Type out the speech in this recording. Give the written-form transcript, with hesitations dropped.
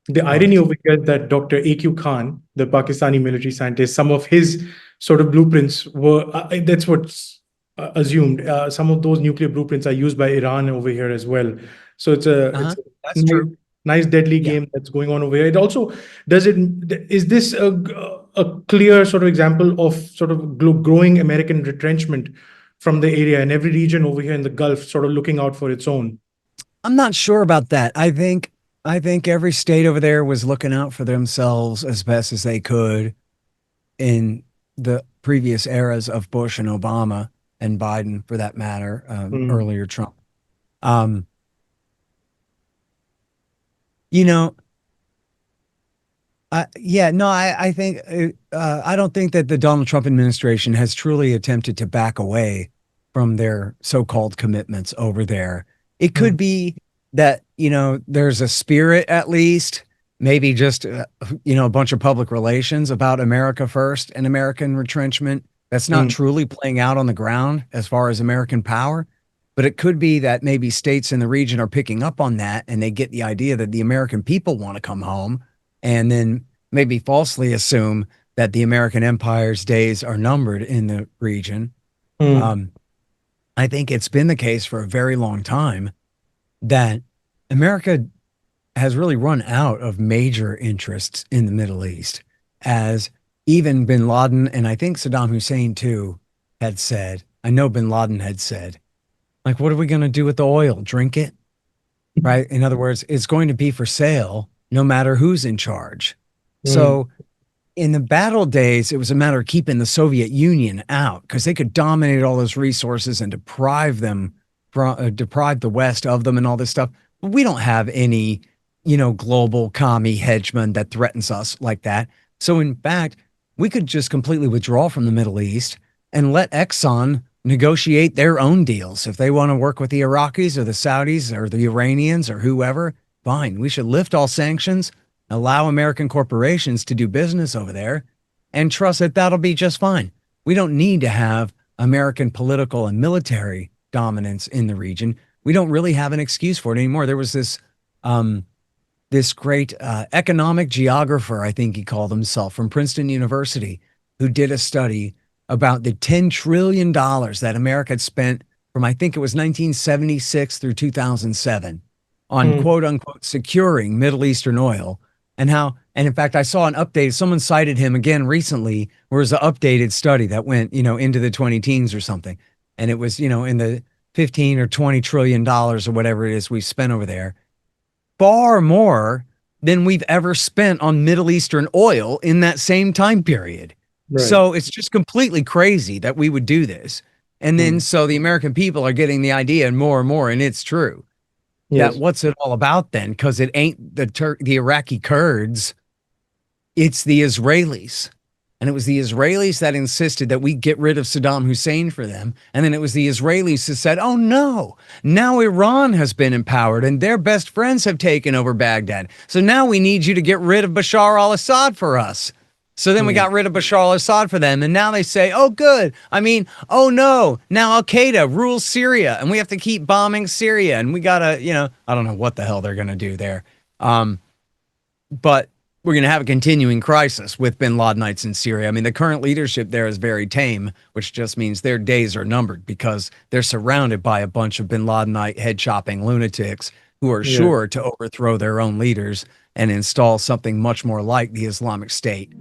The irony But over here is that Dr. A.Q. Khan, the Pakistani military scientist, some of his sort of blueprints were, that's what's assumed. Some of those nuclear blueprints are used by Iran over here as well. So it's a that's nice, true. nice deadly Yeah. game that's going on over here. It also does it. Is this a clear sort of example of sort of growing American retrenchment from the area and every region over here in the Gulf sort of looking out for its own? I'm not sure about that. I think every state over there was looking out for themselves as best as they could in the previous eras of Bush and Obama and Biden, for that matter, Mm, earlier Trump. Um, you know, yeah, no, I think I don't think that the Donald Trump administration has truly attempted to back away from their so-called commitments over there. It could mm, be that, there's a spirit at least, maybe just a bunch of public relations about America first and American retrenchment. That's not mm, truly playing out on the ground as far as American power. But it could be that maybe states in the region are picking up on that and they get the idea that the American people want to come home and then maybe falsely assume that the American empire's days are numbered in the region. mm, Um, I think it's been the case for a very long time that America has really run out of major interests in the Middle East, as even bin Laden and I think Saddam Hussein too had said. I know bin Laden had said, like, what are we going to do with the oil? Drink it? Right? In other words, it's going to be for sale no matter who's in charge. mm, So in the battle days, it was a matter of keeping the Soviet Union out because they could dominate all those resources and deprive the West of them and all this stuff. But we don't have any, global commie hegemon that threatens us like that. So in fact, we could just completely withdraw from the Middle East and let Exxon negotiate their own deals. If they want to work with the Iraqis or the Saudis or the Iranians or whoever, fine. We should lift all sanctions, allow American corporations to do business over there, and trust that that'll be just fine. We don't need to have American political and military dominance in the region. We don't really have an excuse for it anymore. There was this great economic geographer, I think he called himself, from Princeton University, who did a study about the $10 trillion that America had spent from, I think it was 1976 through 2007 on mm, quote unquote securing Middle Eastern oil and in fact, I saw an update. Someone cited him again recently, where it was an updated study that went, into the 20 teens or something. And it was, in the 15 or $20 trillion or whatever it is we've spent over there, far more than we've ever spent on Middle Eastern oil in that same time period. right. So it's just completely crazy that we would do this. And then Mm, so the American people are getting the idea and more, and it's true that yes. what's it all about then? Because it ain't the Iraqi Kurds, it's the Israelis. And it was the Israelis that insisted that we get rid of Saddam Hussein for them. And then it was the Israelis who said, oh no, now Iran has been empowered and their best friends have taken over Baghdad. So now we need you to get rid of Bashar al Assad for us. So then we Mm, got rid of Bashar al Assad for them. And now they say, oh, good. I mean, oh no, now Al Qaeda rules Syria and we have to keep bombing Syria. And we got to, I don't know what the hell they're going to do there. But we're going to have a continuing crisis with bin Ladenites in Syria. I mean, the current leadership there is very tame, which just means their days are numbered because they're surrounded by a bunch of bin Ladenite head chopping lunatics who are yeah. sure to overthrow their own leaders and install something much more like the Islamic State.